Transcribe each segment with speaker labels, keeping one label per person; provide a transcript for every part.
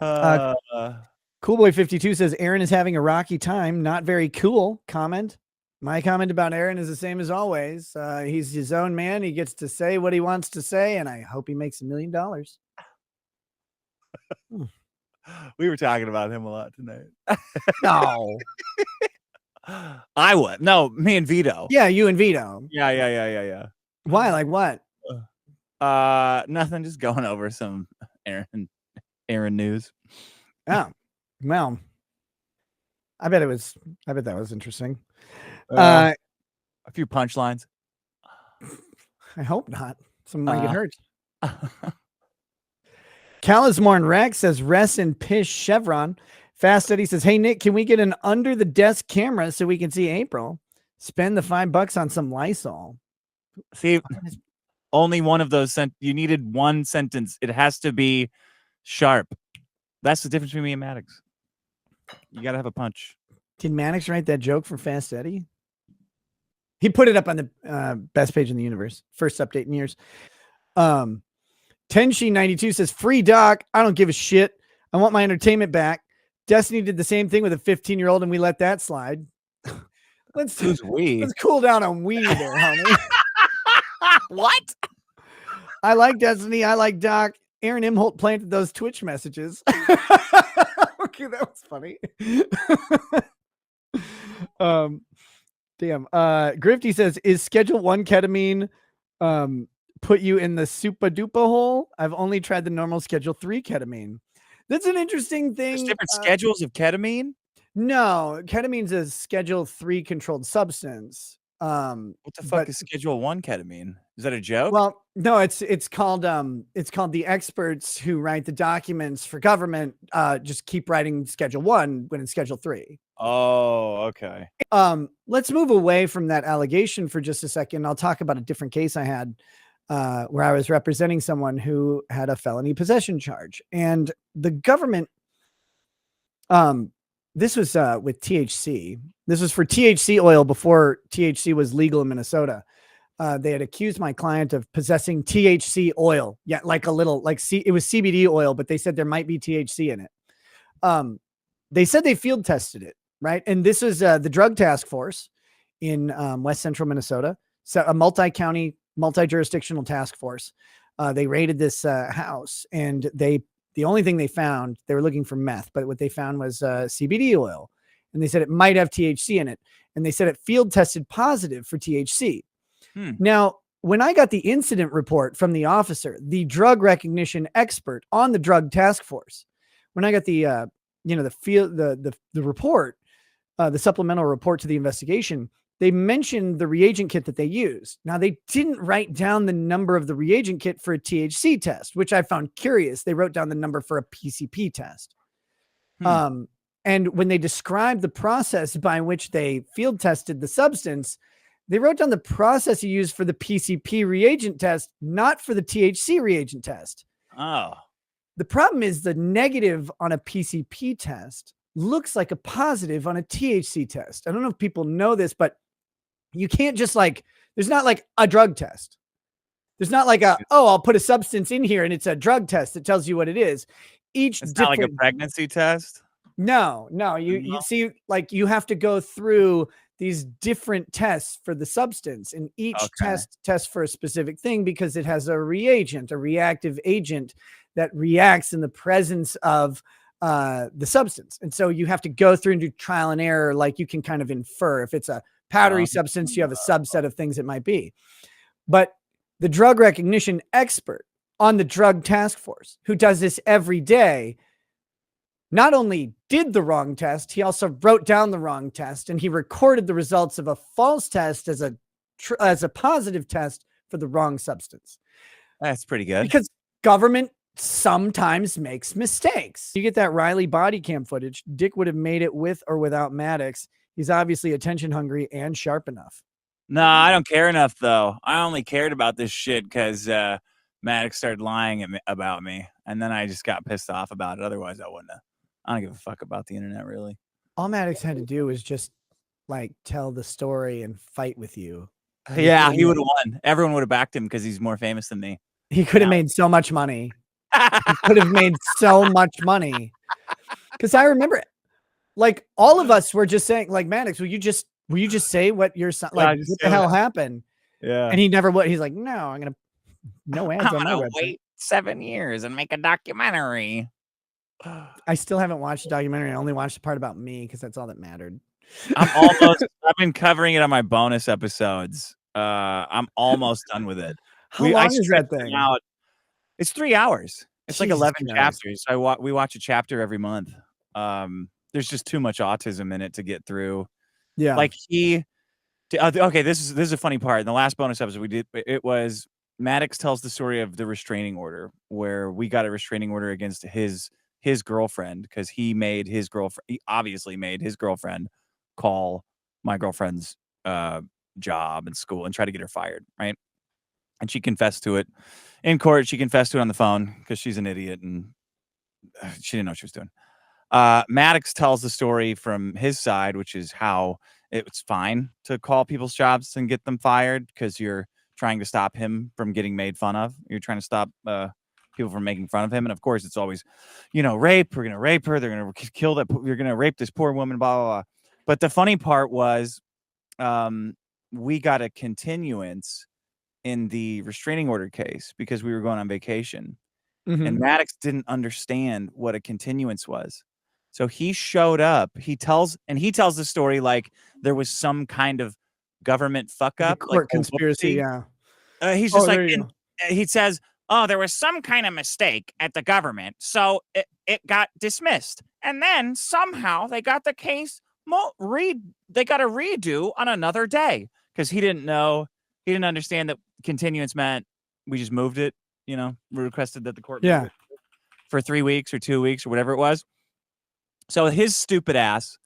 Speaker 1: Uh,
Speaker 2: Coolboy52 says Aaron is having a rocky time. Not very cool comment. My comment about Aaron is the same as always. He's his own man. He gets to say what he wants to say, and I hope he makes $1 million.
Speaker 1: we were talking about him a lot tonight.
Speaker 2: No.
Speaker 1: I would. No, me and Vito.
Speaker 2: Yeah, you and Vito.
Speaker 1: Yeah.
Speaker 2: Why? Like what?
Speaker 1: Nothing. Just going over some Aaron news.
Speaker 2: Oh, well, I bet that was interesting. A
Speaker 1: few punchlines.
Speaker 2: I hope not. Someone might get hurt. Calismorn Rex says rest in piss Chevron. Fast Eddie says, hey Nick, can we get an under the desk camera so we can see April? Spend the $5 on some Lysol.
Speaker 1: See, only one of those you needed one sentence. It has to be sharp. That's the difference between me and Maddox. You got to have a punch.
Speaker 2: Did Maddox write that joke for Fast Eddie? He put it up on the best page in the universe. First update in years. Tenshi92 says, free doc. I don't give a shit. I want my entertainment back. Destiny did the same thing with a 15-year-old, and we let that slide. Let's cool down on weed there, honey.
Speaker 1: What?
Speaker 2: I like Destiny. I like Doc. Aaron Imholte planted those Twitch messages. Okay, that was funny. Damn. Grifty says, is Schedule 1 ketamine put you in the super duper hole? I've only tried the normal Schedule 3 ketamine. That's an interesting thing.
Speaker 1: There's different schedules of ketamine?
Speaker 2: No, ketamine's a Schedule 3 controlled substance.
Speaker 1: What the fuck is Schedule 1 ketamine? Is that a joke?
Speaker 2: Well, no, it's called the experts who write the documents for government just keep writing Schedule 1 when it's Schedule 3.
Speaker 1: Oh, okay.
Speaker 2: Let's move away from that allegation for just a second. I'll talk about a different case I had where I was representing someone who had a felony possession charge, and the government this was with THC. This was for THC oil before THC was legal in Minnesota. They had accused my client of possessing THC oil. Yeah, like a little, it was CBD oil, but they said there might be THC in it. They said they field tested it, right? And this is the drug task force in West Central Minnesota. So a multi-county, multi-jurisdictional task force. They raided this house, and the only thing they found, they were looking for meth, but what they found was CBD oil. And they said it might have THC in it. And they said it field tested positive for THC. Now, when I got the incident report from the officer, the drug recognition expert on the drug task force, when I got the report, the supplemental report to the investigation, they mentioned the reagent kit that they used. Now, they didn't write down the number of the reagent kit for a THC test, which I found curious. They wrote down the number for a PCP test. And when they described the process by which they field tested the substance, they wrote down the process you use for the PCP reagent test, not for the THC reagent test.
Speaker 1: Oh.
Speaker 2: The problem is the negative on a PCP test looks like a positive on a THC test. I don't know if people know this, but you can't just there's not like a drug test. There's not like I'll put a substance in here and it's a drug test that tells you what it is.
Speaker 1: It's not like a pregnancy test.
Speaker 2: No, you see, you have to go through these different tests for the substance, and each test for a specific thing because it has a reagent, a reactive agent that reacts in the presence of the substance. And so you have to go through and do trial and error. Like you can kind of infer if it's a powdery substance, you have a subset of things it might be. But the drug recognition expert on the drug task force who does this every day not only did the wrong test, he also wrote down the wrong test, and he recorded the results of a false test as a positive test for the wrong substance.
Speaker 1: That's pretty good.
Speaker 2: Because government sometimes makes mistakes. You get that Riley body cam footage. Dick would have made it with or without Maddox. He's obviously attention hungry and sharp enough.
Speaker 1: No, I don't care enough, though. I only cared about this shit because Maddox started lying about me, and then I just got pissed off about it. Otherwise, I wouldn't have. I don't give a fuck about the internet, really.
Speaker 2: All Maddox had to do was just tell the story and fight with you.
Speaker 1: Yeah, he would have won. Everyone would have backed him because he's more famous than me.
Speaker 2: He could have made so much money. He could have made so much money. Because I remember, like, all of us were just saying, like, Maddox, will you just say what your son, like, what the hell happened?
Speaker 1: Yeah.
Speaker 2: And he never would. He's like, no, I'm gonna no ads
Speaker 1: I'm
Speaker 2: on my
Speaker 1: gonna
Speaker 2: website.
Speaker 1: wait 7 years and make a documentary.
Speaker 2: I still haven't watched the documentary. I only watched the part about me because that's all that mattered.
Speaker 1: I've been covering it on my bonus episodes. I'm almost done with it.
Speaker 2: How long is that
Speaker 1: stretched it
Speaker 2: thing?
Speaker 1: out. It's 3 hours. It's like
Speaker 2: Jesus
Speaker 1: 11
Speaker 2: Christ.
Speaker 1: chapters. We watch a chapter every month. There's just too much autism in it to get through.
Speaker 2: Yeah.
Speaker 1: Like okay, this is a funny part. In the last bonus episode we did, it was Maddox tells the story of the restraining order, where we got a restraining order against his girlfriend because he obviously made his girlfriend call my girlfriend's job and school and try to get her fired, right? And she confessed to it in court. She confessed to it on the phone because she's an idiot and she didn't know what she was doing. Maddox tells the story from his side, which is how it's fine to call people's jobs and get them fired because you're trying to stop him from getting made fun of. You're trying to stop people from making fun of him. And of course, it's always, rape. We're going to rape her. They're going to kill that. You're going to rape this poor woman, blah, blah, blah. But the funny part was we got a continuance in the restraining order case because we were going on vacation. And Maddox didn't understand what a continuance was. So he showed up. He tells the story like there was some kind of government fuck up,
Speaker 2: court conspiracy. Yeah.
Speaker 1: He's just he says, "Oh, there was some kind of mistake at the government, so it got dismissed, and then somehow they got the case they got a redo on another day because he didn't understand that continuance meant we just moved it. We requested that the court move it for 3 weeks or 2 weeks or whatever it was." So his stupid ass,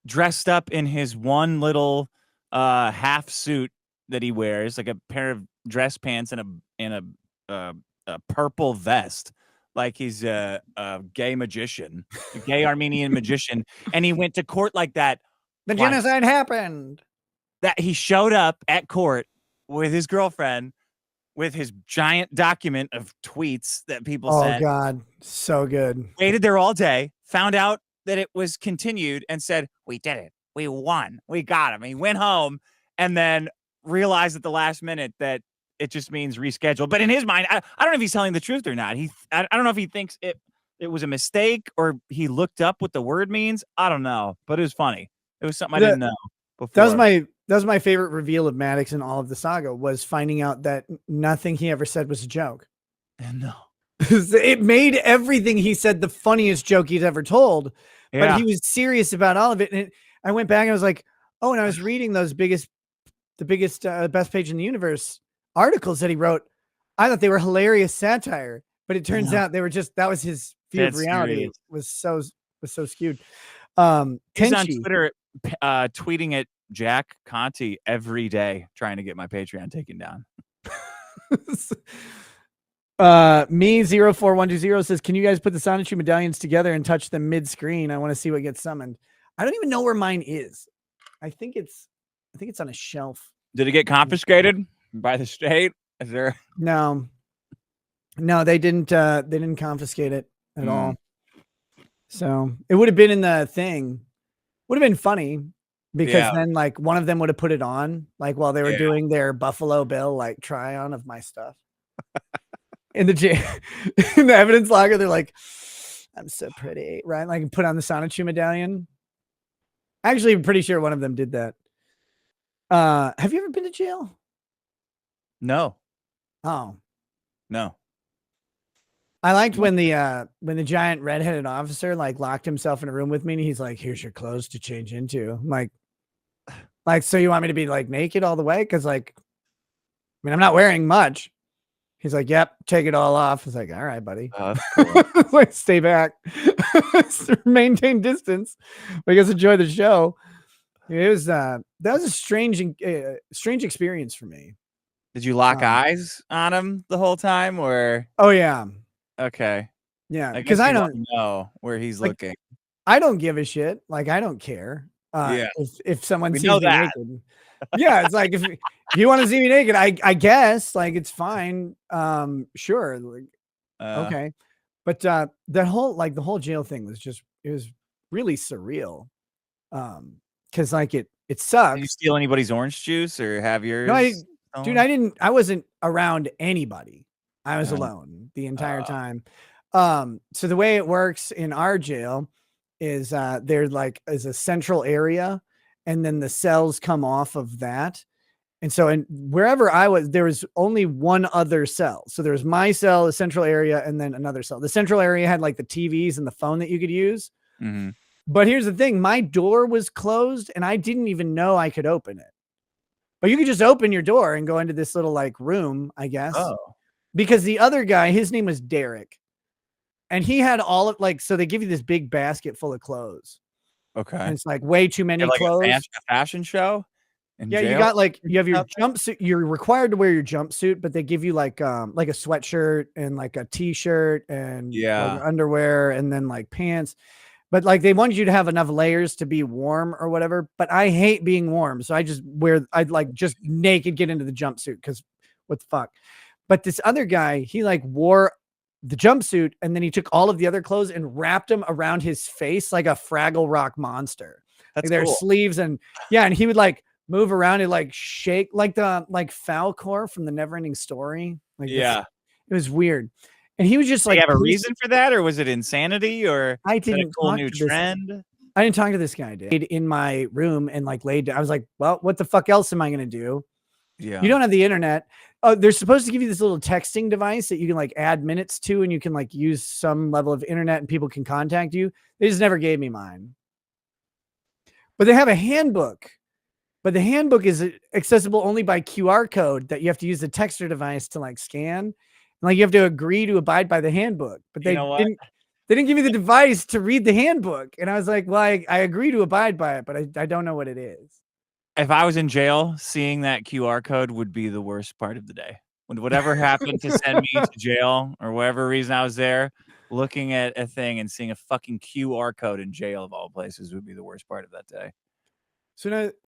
Speaker 1: dressed up in his one little half suit that he wears, like a pair of dress pants and a purple vest, like he's a gay magician, a gay Armenian magician, and he went to court like that.
Speaker 2: The genocide happened.
Speaker 1: That he showed up at court with his girlfriend, with his giant document of tweets that people sent.
Speaker 2: Oh God, so good.
Speaker 1: Waited there all day, found out that it was continued, and said, "We did it. We won. We got him." He went home and then realized at the last minute that it just means reschedule. But in his mind, I don't know if he's telling the truth or not. I don't know if he thinks it was a mistake or he looked up what the word means. I don't know, but it was funny. It was something I didn't know before.
Speaker 2: That was my favorite reveal of Maddox in all of the saga, was finding out that nothing he ever said was a joke.
Speaker 1: No.
Speaker 2: It made everything he said the funniest joke he's ever told, but he was serious about all of it. And I went back and I was like, oh, and I was reading those best page in the universe articles that he wrote. I thought they were hilarious satire, but it turns out they were that was his view of reality. It was so skewed.
Speaker 1: He's on Twitter tweeting at Jack Conti every day, trying to get my Patreon taken down.
Speaker 2: Me 04120 says, can you guys put the Sonichu medallions together and touch them mid-screen? I want to see what gets summoned. I don't even know where mine is. I think it's on a shelf.
Speaker 1: Did it get confiscated by the state? Is there?
Speaker 2: No, they didn't confiscate it at all. So it would have been in the thing. Would have been funny because then like one of them would have put it on like while they were doing their Buffalo Bill like try on of my stuff. In the evidence logger, they're like, I'm so pretty, right? Like put on the Sonichu medallion. Actually, I'm pretty sure one of them did that. Have you ever been to jail?
Speaker 1: No.
Speaker 2: Oh.
Speaker 1: No.
Speaker 2: I liked when the giant redheaded officer like locked himself in a room with me and he's like, here's your clothes to change into. I'm like, so you want me to be like naked all the way? Cause like, I mean, I'm not wearing much. He's like, yep, take it all off. I was like, all right, buddy. Cool. Like, stay back. Maintain distance. I guess enjoy the show. It was that was a strange experience for me.
Speaker 1: Did you lock eyes on him the whole time or?
Speaker 2: Oh yeah.
Speaker 1: Okay.
Speaker 2: Yeah. Because I don't
Speaker 1: know where he's looking.
Speaker 2: I don't give a shit. Like, I don't care. If someone sees me naked. Yeah. It's like, if you want to see me naked, I guess like it's fine. Sure. Like, Okay. But that whole the whole jail thing was just it was really surreal. Because like it
Speaker 1: Did you
Speaker 2: sucks.
Speaker 1: steal anybody's orange juice or have
Speaker 2: No,
Speaker 1: yours
Speaker 2: dude,
Speaker 1: stolen?
Speaker 2: I wasn't around anybody. I was
Speaker 1: Uh,
Speaker 2: alone the entire
Speaker 1: uh,
Speaker 2: time. So the way it works in our jail is there like is a central area and then the cells come off of that. And so and wherever I was, there was only one other cell. So there was my cell, the central area, and then another cell. The central area had like the TVs and the phone that you could use.
Speaker 1: mhm.
Speaker 2: But here's the thing, my door was closed and I didn't even know I could open it. But you could just open your door and go into this little like room, I guess.
Speaker 1: Oh,
Speaker 2: Because the other guy, his name was Derek, and he had all of like so they give you this big basket full of clothes. And
Speaker 1: okay.
Speaker 2: it's like way too
Speaker 1: You have
Speaker 2: many
Speaker 1: like
Speaker 2: clothes.
Speaker 1: a fashion show in
Speaker 2: Yeah, you
Speaker 1: jail
Speaker 2: got like
Speaker 1: and
Speaker 2: you have your
Speaker 1: stuff?
Speaker 2: jumpsuit. You're required to wear your jumpsuit, but they give you like a sweatshirt and like a t-shirt and like
Speaker 1: Yeah.
Speaker 2: underwear and then like pants. But like they wanted you to have enough layers to be warm or whatever. But I hate being warm, so I just I'd like just naked get into the jumpsuit because what the fuck. But this other guy, he like wore the jumpsuit and then he took all of the other clothes and wrapped them around his face like a Fraggle Rock monster. Like
Speaker 1: That's
Speaker 2: their
Speaker 1: cool.
Speaker 2: sleeves and yeah, and he would like move around and like shake like the like Falcor from the Neverending Story. Like this,
Speaker 1: Yeah.
Speaker 2: it was weird. And he was just
Speaker 1: Did he
Speaker 2: like
Speaker 1: have a reason for that, or was it insanity, or
Speaker 2: I
Speaker 1: is that a
Speaker 2: didn't
Speaker 1: cool
Speaker 2: talk
Speaker 1: new
Speaker 2: to this
Speaker 1: trend?
Speaker 2: I didn't talk to this guy. Dude. In my room and like laid down. I was like, well, what the fuck else am I gonna do? You
Speaker 1: Yeah.
Speaker 2: don't have the internet. Oh, they're supposed to give you this little texting device that you can like add minutes to, and you can like use some level of internet and people can contact you. They just never gave me mine. But they have a handbook. But the handbook is accessible only by QR code that you have to use the texter device to like scan. And like you have to agree to abide by the handbook. But
Speaker 1: You know what?
Speaker 2: they didn't give me the device to read the handbook. And I was like, well, I agree to abide by it, but I don't know what it is.
Speaker 1: If I was in jail, seeing that QR code would be the worst part of the day. When whatever happened to send me to jail or whatever reason I was there, looking at a thing and seeing a fucking QR code in jail of all places would be the worst part of that day.
Speaker 2: So now